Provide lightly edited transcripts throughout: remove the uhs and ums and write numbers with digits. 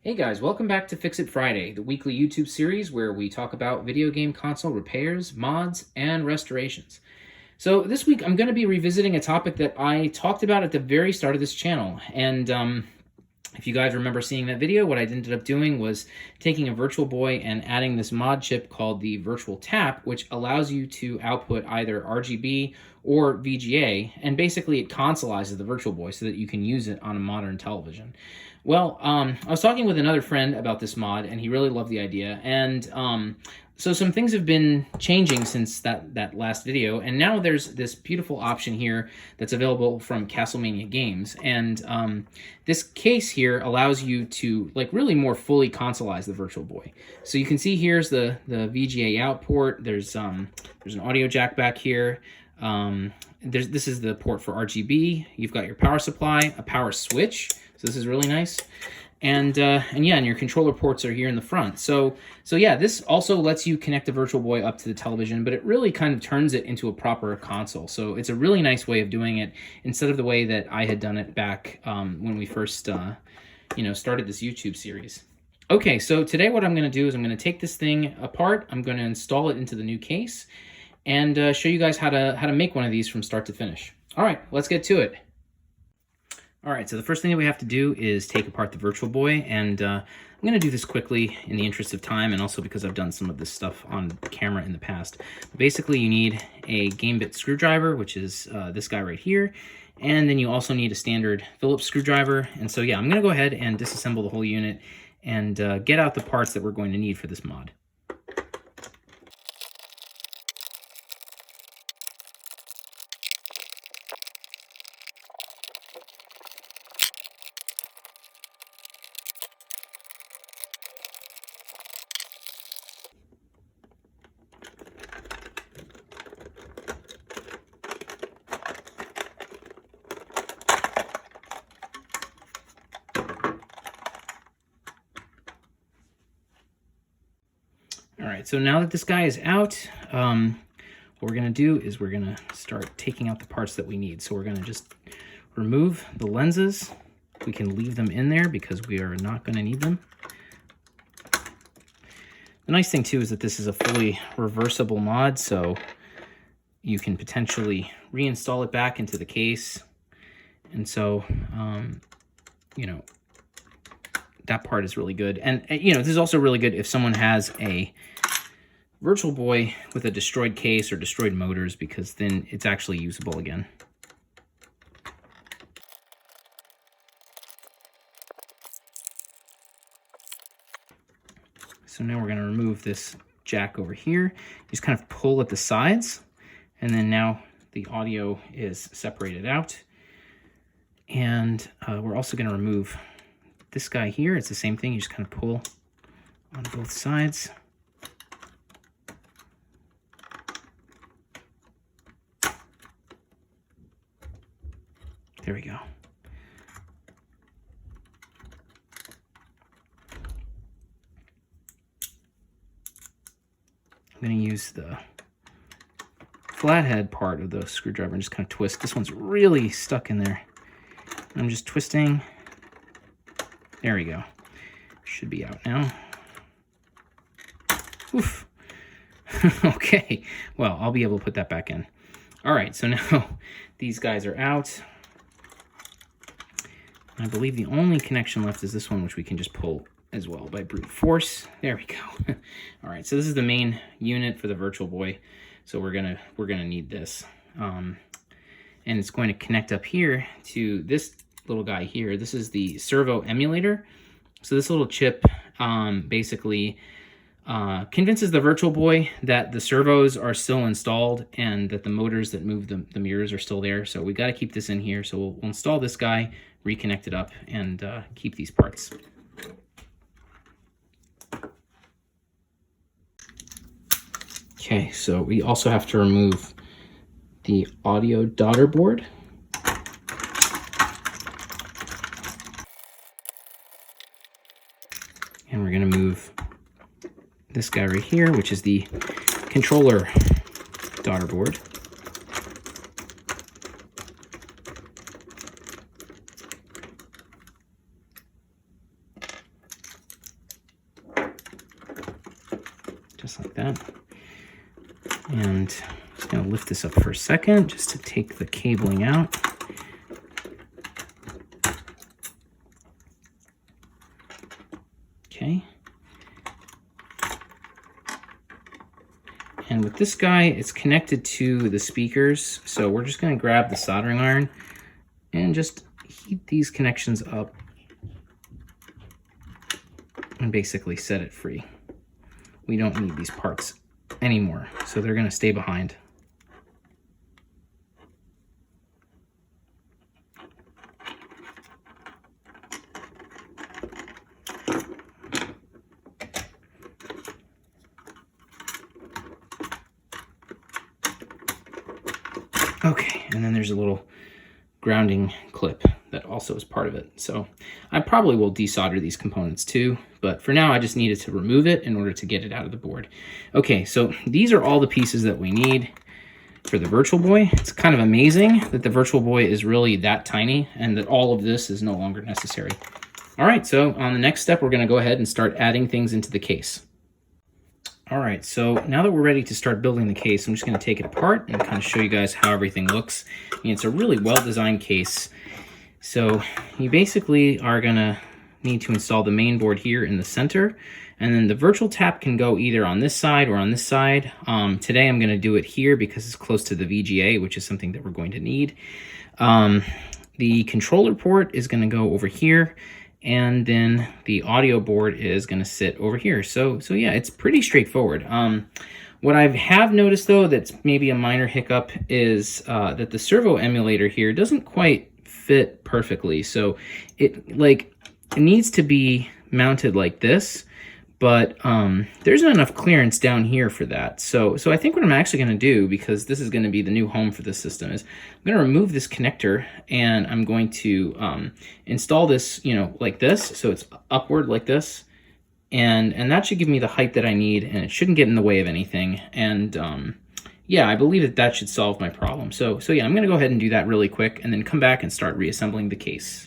Hey guys, welcome back to Fix It Friday, the weekly YouTube series where we talk about video game console repairs, mods, and restorations. So this week I'm going to be revisiting a topic that I talked about at the very start of this channel. And if you guys remember seeing that video, what I ended up doing was taking a Virtual Boy and adding this mod chip called the Virtual Tap, which allows you to output either RGB or VGA, and basically it consolizes the Virtual Boy so that you can use it on a modern television. Well, I was talking with another friend about this mod, and he really loved the idea, and so some things have been changing since that last video, and now there's this beautiful option here that's available from Castlemania Games, and this case here allows you to really more fully consolize the Virtual Boy. So you can see here's the VGA out port. There's an audio jack back here. This is the port for RGB. You've got your power supply, a power switch. So this is really nice. And your controller ports are here in the front. So yeah, this also lets you connect the Virtual Boy up to the television, but it really kind of turns it into a proper console. So it's a really nice way of doing it instead of the way that I had done it back when we first started this YouTube series. Okay, so today what I'm going to do is I'm going to take this thing apart. I'm going to install it into the new case and show you guys how to make one of these from start to finish. All right, let's get to it. All right, so the first thing that we have to do is take apart the Virtual Boy, and I'm going to do this quickly in the interest of time, and also because I've done some of this stuff on camera in the past. Basically, you need a gambit screwdriver, which is this guy right here, and then you also need a standard Phillips screwdriver. And so yeah, I'm going to go ahead and disassemble the whole unit and get out the parts that we're going to need for this mod. All right, so now that this guy is out, what we're going to do is we're going to start taking out the parts that we need. So we're going to just remove the lenses. We can leave them in there because we are not going to need them. The nice thing, too, is that this is a fully reversible mod, so you can potentially reinstall it back into the case. And so, that part is really good. And, this is also really good if someone has a Virtual Boy with a destroyed case or destroyed motors, because then it's actually usable again. So now we're going to remove this jack over here. Just kind of pull at the sides, and then now the audio is separated out. And we're also going to remove this guy here. It's the same thing. You just kind of pull on both sides. There we go. I'm going to use the flathead part of the screwdriver and just kind of twist. This one's really stuck in there. I'm just twisting. There we go. Should be out now. Oof. Okay. Well, I'll be able to put that back in. All right, so now these guys are out. I believe the only connection left is this one, which we can just pull as well by brute force. There we go. All right, so this is the main unit for the Virtual Boy. So we're gonna need this, and it's going to connect up here to this little guy here. This is the servo emulator. So this little chip basically convinces the Virtual Boy that the servos are still installed and that the motors that move the mirrors are still there. So we got to keep this in here. So we'll install this guy, reconnect it up, and keep these parts. Okay, so we also have to remove the audio daughter board. And we're going to move this guy right here, which is the controller daughter board. that. And I'm just going to lift this up for a second just to take the cabling out. Okay. And with this guy, it's connected to the speakers. So we're just going to grab the soldering iron and just heat these connections up and basically set it free. We don't need these parts anymore, so they're going to stay behind. Okay, and then there's a little grounding clip that also is part of it. So I probably will desolder these components too, but for now I just needed to remove it in order to get it out of the board. Okay, so these are all the pieces that we need for the Virtual Boy. It's kind of amazing that the Virtual Boy is really that tiny and that all of this is no longer necessary. All right, so on the next step, we're gonna go ahead and start adding things into the case. All right, so now that we're ready to start building the case, I'm just gonna take it apart and kind of show you guys how everything looks. I mean, it's a really well-designed case. So you basically are gonna need to install the main board here in the center, and then the virtual tap can go either on this side or on this side. Today I'm gonna do it here because it's close to the VGA, which is something that we're going to need. The controller port is gonna go over here, and then the audio board is going to sit over here. So yeah, it's pretty straightforward. What I have noticed though, that's maybe a minor hiccup, is that the servo emulator here doesn't quite fit perfectly. So it needs to be mounted like this, but there's not enough clearance down here for that. So I think what I'm actually going to do, because this is going to be the new home for this system, is I'm going to remove this connector and I'm going to install this, like this, so it's upward like this, and that should give me the height that I need, and it shouldn't get in the way of anything. And yeah, I believe that should solve my problem. So yeah, I'm going to go ahead and do that really quick, and then come back and start reassembling the case.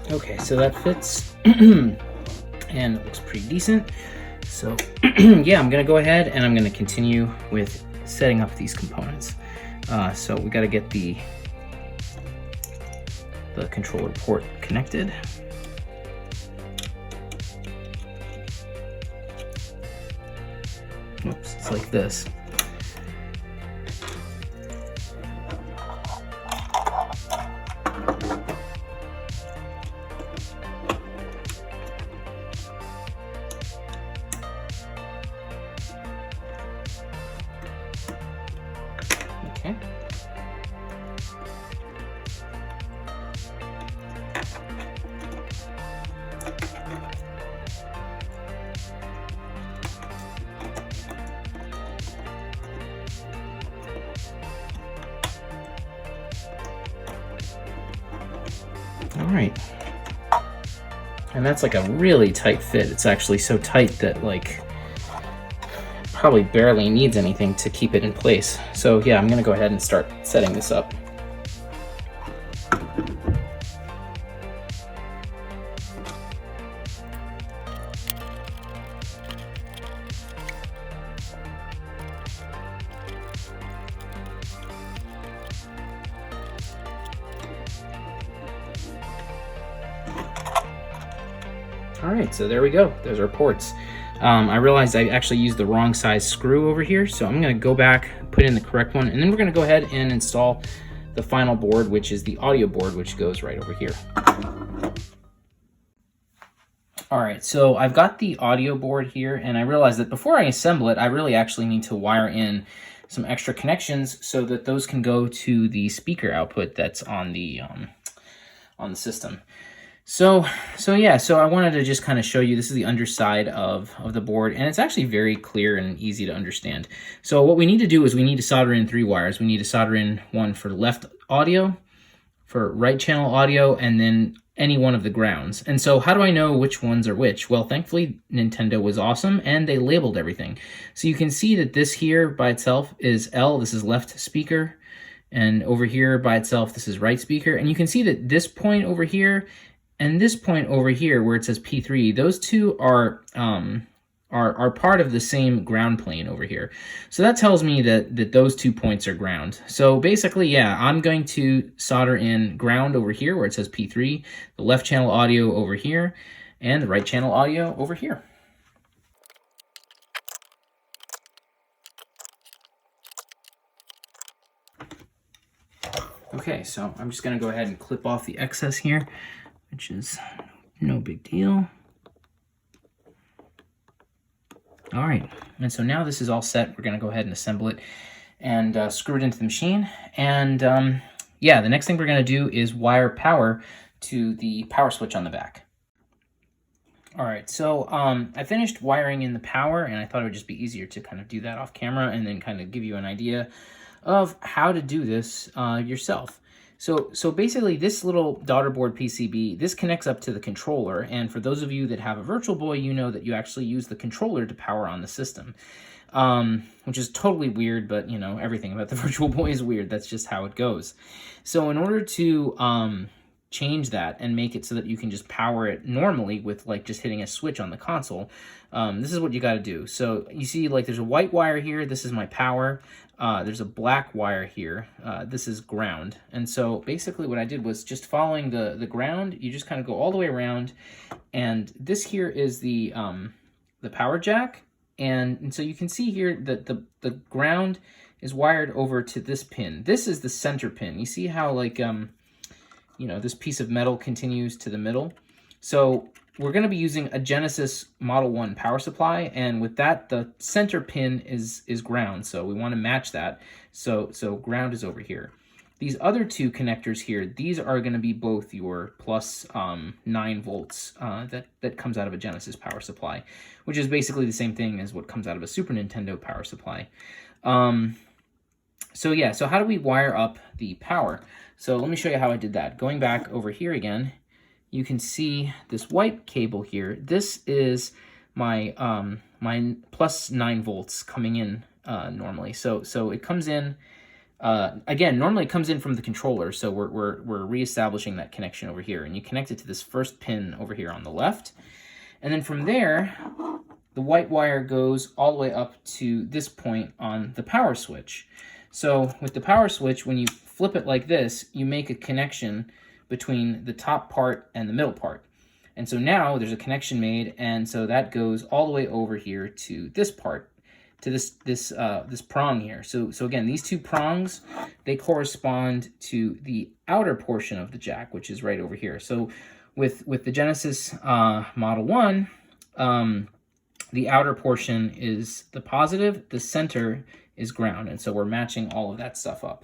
Okay, so that fits, and it looks pretty decent. So yeah, I'm gonna go ahead and I'm gonna continue with setting up these components. So we gotta get the controller port connected. Oops, it's like this. Okay. All right. And that's like a really tight fit. It's actually so tight that probably barely needs anything to keep it in place. So yeah, I'm gonna go ahead and start setting this up. All right, so there we go. There's our ports. I realized I actually used the wrong size screw over here, so I'm going to go back, put in the correct one, and then we're going to go ahead and install the final board, which is the audio board, which goes right over here. All right, so I've got the audio board here, and I realized that before I assemble it, I really actually need to wire in some extra connections so that those can go to the speaker output that's on the system. So I wanted to just kind of show you, this is the underside of the board, and it's actually very clear and easy to understand. So what we need to do is we need to solder in 3 wires. We need to solder in one for left audio, for right channel audio, and then any one of the grounds. And so how do I know which ones are which? Well, thankfully Nintendo was awesome and they labeled everything. So you can see that this here by itself is L, this is left speaker, and over here by itself this is right speaker. And you can see that this point over here and this point over here where it says P3, those two are part of the same ground plane over here. So that tells me that those 2 points are ground. So basically, yeah, I'm going to solder in ground over here where it says P3, the left channel audio over here, and the right channel audio over here. Okay, so I'm just gonna go ahead and clip off the excess here, which is no big deal. All right, and so now this is all set. We're gonna go ahead and assemble it and screw it into the machine. And yeah, the next thing we're gonna do is wire power to the power switch on the back. All right, so I finished wiring in the power, and I thought it would just be easier to kind of do that off camera and then kind of give you an idea of how to do this yourself. So basically this little daughter board PCB, this connects up to the controller, and for those of you that have a Virtual Boy, you know that you actually use the controller to power on the system, which is totally weird, but you know, everything about the Virtual Boy is weird. That's just how it goes. So in order to change that and make it so that you can just power it normally with like just hitting a switch on the console, this is what you got to do. So you see like there's a white wire here, this is my power. There's a black wire here, this is ground. And so basically what I did was just following the ground, you just kind of go all the way around, and this here is the power jack. And so you can see here that the ground is wired over to this pin. This is the center pin. You see how like, you know, this piece of metal continues to the middle. So we're going to be using a Genesis Model 1 power supply, and with that, the center pin is ground, so we want to match that. So ground is over here. These other 2 connectors here, these are going to be both your plus 9 volts that comes out of a Genesis power supply, which is basically the same thing as what comes out of a Super Nintendo power supply. So yeah, so how do we wire up the power? So let me show you how I did that. Going back over here again, you can see this white cable here. This is my my plus 9 volts coming in normally. So it comes in again. Normally it comes in from the controller. So we're reestablishing that connection over here, and you connect it to this first pin over here on the left, and then from there, the white wire goes all the way up to this point on the power switch. So with the power switch, when you flip it like this, you make a connection between the top part and the middle part. And so now there's a connection made, and so that goes all the way over here to this part, to this prong here. So again, these 2 prongs, they correspond to the outer portion of the jack, which is right over here. So with the Genesis Model 1, the outer portion is the positive, the center is ground, and so we're matching all of that stuff up.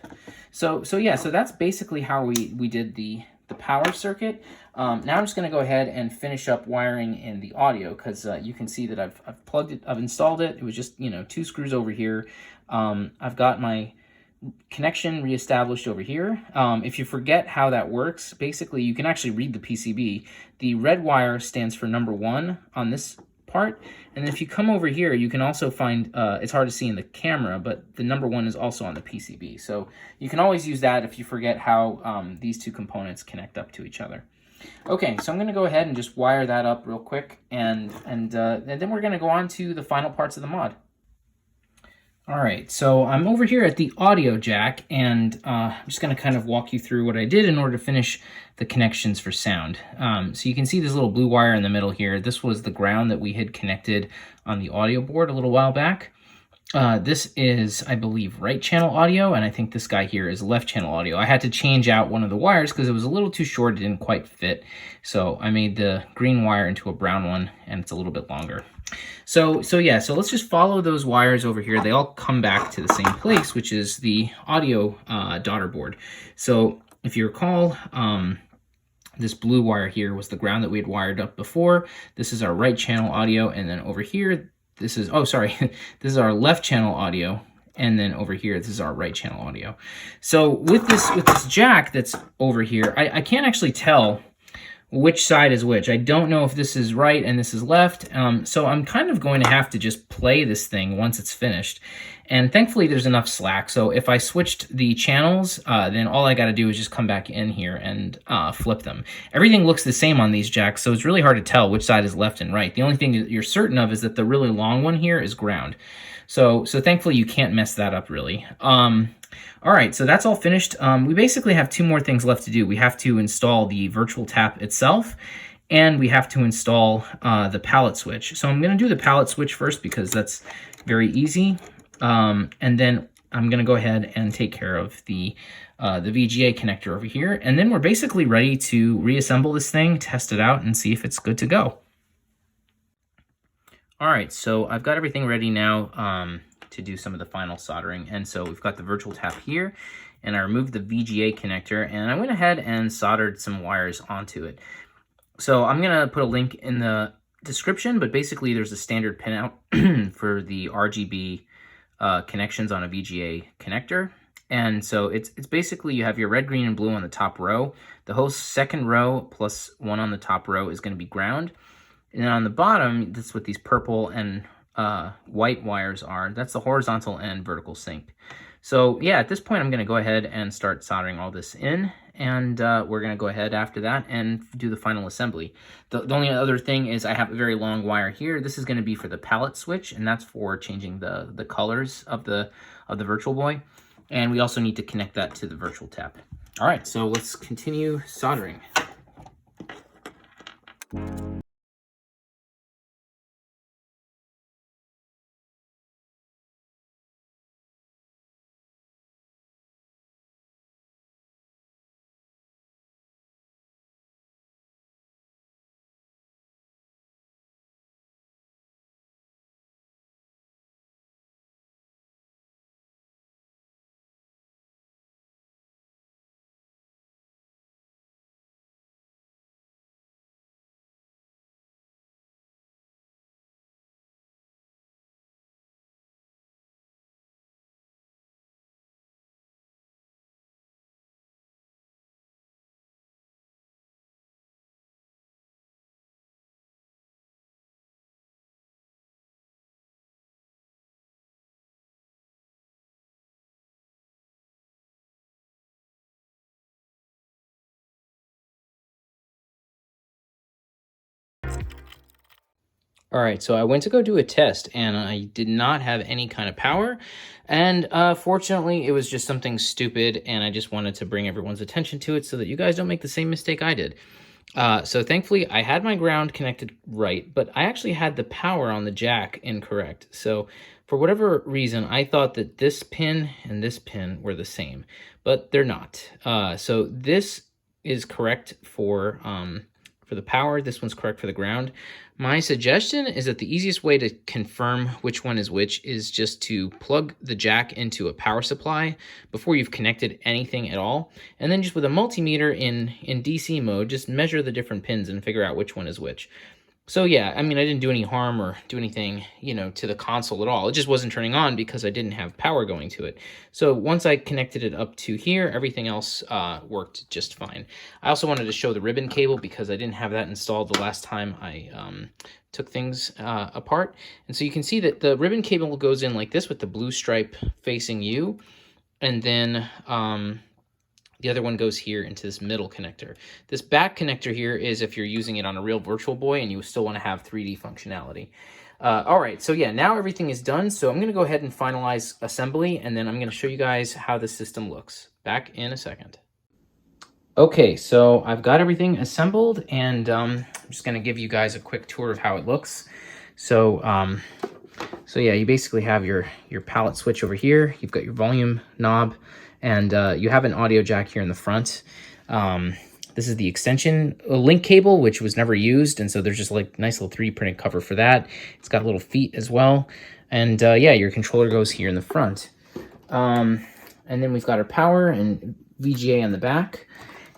So yeah, so that's basically how we did the power circuit. Now I'm just going to go ahead and finish up wiring in the audio, because you can see that I've plugged it, I've installed it. It was just, you know, 2 screws over here. I've got my connection reestablished over here. If you forget how that works, basically you can actually read the PCB. The red wire stands for number 1 on this part, and if you come over here, you can also find, it's hard to see in the camera, but the number 1 is also on the PCB. So you can always use that if you forget how these 2 components connect up to each other. Okay, so I'm going to go ahead and just wire that up real quick, and then we're going to go on to the final parts of the mod. All right, so I'm over here at the audio jack, and I'm just going to kind of walk you through what I did in order to finish the connections for sound. So you can see this little blue wire in the middle here. This was the ground that we had connected on the audio board a little while back. This is, I believe, right channel audio, and I think this guy here is left channel audio. I had to change out one of the wires because it was a little too short. It didn't quite fit. So I made the green wire into a brown one, and it's a little bit longer. So let's just follow those wires over here. They all come back to the same place, which is the audio daughter board. So if you recall, this blue wire here was the ground that we had wired up before. This is our right channel audio, and then over here, this is, oh, sorry, this is our left channel audio, and then over here, this is our right channel audio. So with this jack that's over here, I can't actually tell which side is which. I don't know if this is right and this is left, so I'm kind of going to have to just play this thing once it's finished. And thankfully there's enough slack, so if I switched the channels, then all I got to do is just come back in here and flip them. Everything looks the same on these jacks, so it's really hard to tell which side is left and right. The only thing that you're certain of is that the really long one here is ground. So thankfully you can't mess that up really. All right, so that's all finished. We basically have two more things left to do. We have to install the virtual tap itself, and we have to install the palette switch. So I'm going to do the palette switch first because that's very easy. And then I'm going to go ahead and take care of the VGA connector over here. And then we're basically ready to reassemble this thing, test it out, and see if it's good to go. All right, so I've got everything ready now to do some of the final soldering. And so we've got the virtual tap here, and I removed the VGA connector, and I went ahead and soldered some wires onto it. So I'm going to put a link in the description, but basically there's a standard pinout for the RGB connections on a VGA connector. And so it's basically you have your red, green, and blue on the top row. The whole second row plus one on the top row is going to be ground. And then on the bottom, that's what these purple and white wires are. That's the horizontal and vertical sync. So yeah, at this point, I'm going to go ahead and start soldering all this in. And we're going to go ahead after that and do the final assembly. The only other thing is I have a very long wire here. This is going to be for the palette switch, and that's for changing the colors of the Virtual Boy. And we also need to connect that to the virtual tap. All right, so let's continue soldering. All right, so I went to go do a test, and I did not have any kind of power, and fortunately, it was just something stupid, and I just wanted to bring everyone's attention to it so that you guys don't make the same mistake I did. So thankfully, I had my ground connected right, but I actually had the power on the jack incorrect. So for whatever reason, I thought that this pin and this pin were the same, but they're not. So this is correct for the power. This one's correct for the ground. My suggestion is that the easiest way to confirm which one is which is just to plug the jack into a power supply before you've connected anything at all. And then just with a multimeter in DC mode, just measure the different pins and figure out which one is which. So yeah, I mean, I didn't do any harm or do anything, to the console at all. It just wasn't turning on because I didn't have power going to it. So once I connected it up to here, everything else worked just fine. I also wanted to show the ribbon cable because I didn't have that installed the last time I took things apart. And so you can see that the ribbon cable goes in like this with the blue stripe facing you. And then the other one goes here into this middle connector. This back connector here is if you're using it on a real Virtual Boy and you still want to have 3D functionality. All right, so yeah, now everything is done. So I'm going to go ahead and finalize assembly, and then I'm going to show you guys how the system looks. Back in a second. Okay, so I've got everything assembled, and I'm just going to give you guys a quick tour of how it looks. So, so yeah, you basically have your palette switch over here. You've got your volume knob, and you have an audio jack here in the front. This is the extension link cable, which was never used, and so there's just like nice little 3D printed cover for that. It's got little feet as well, and yeah, your controller goes here in the front. And then we've got our power and VGA on the back.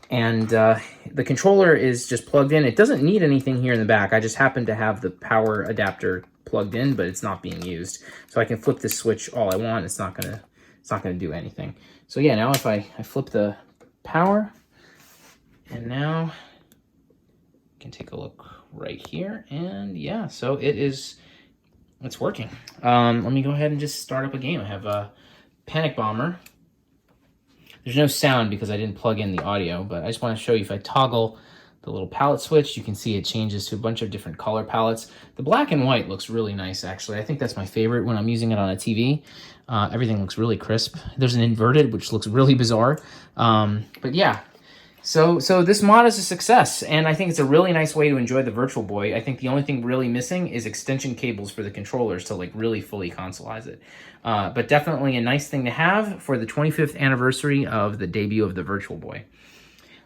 And the controller is just plugged in. It doesn't need anything here in the back. I just happen to have the power adapter plugged in, but it's not being used. So I can flip this switch all I want. It's not gonna do anything. So yeah, now if I flip the power, and now you can take a look right here, and yeah, so it's working. Let me go ahead and just start up a game. I have a Panic Bomber. There's no sound because I didn't plug in the audio, but I just want to show you, if I toggle the little palette switch, you can see it changes to a bunch of different color palettes. The black and white looks really nice, actually. I think that's my favorite when I'm using it on a TV. Everything looks really crisp. There's an inverted, which looks really bizarre. But yeah, so this mod is a success, and I think it's a really nice way to enjoy the Virtual Boy. I think the only thing really missing is extension cables for the controllers to like really fully consolize it. But definitely a nice thing to have for the 25th anniversary of the debut of the Virtual Boy.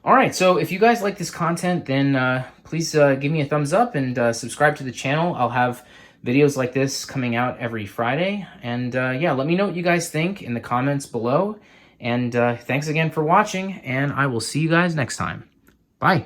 All right, so if you guys like this content, then please give me a thumbs up and subscribe to the channel. I'll have videos like this coming out every Friday. And yeah, let me know what you guys think in the comments below. And thanks again for watching, and I will see you guys next time. Bye.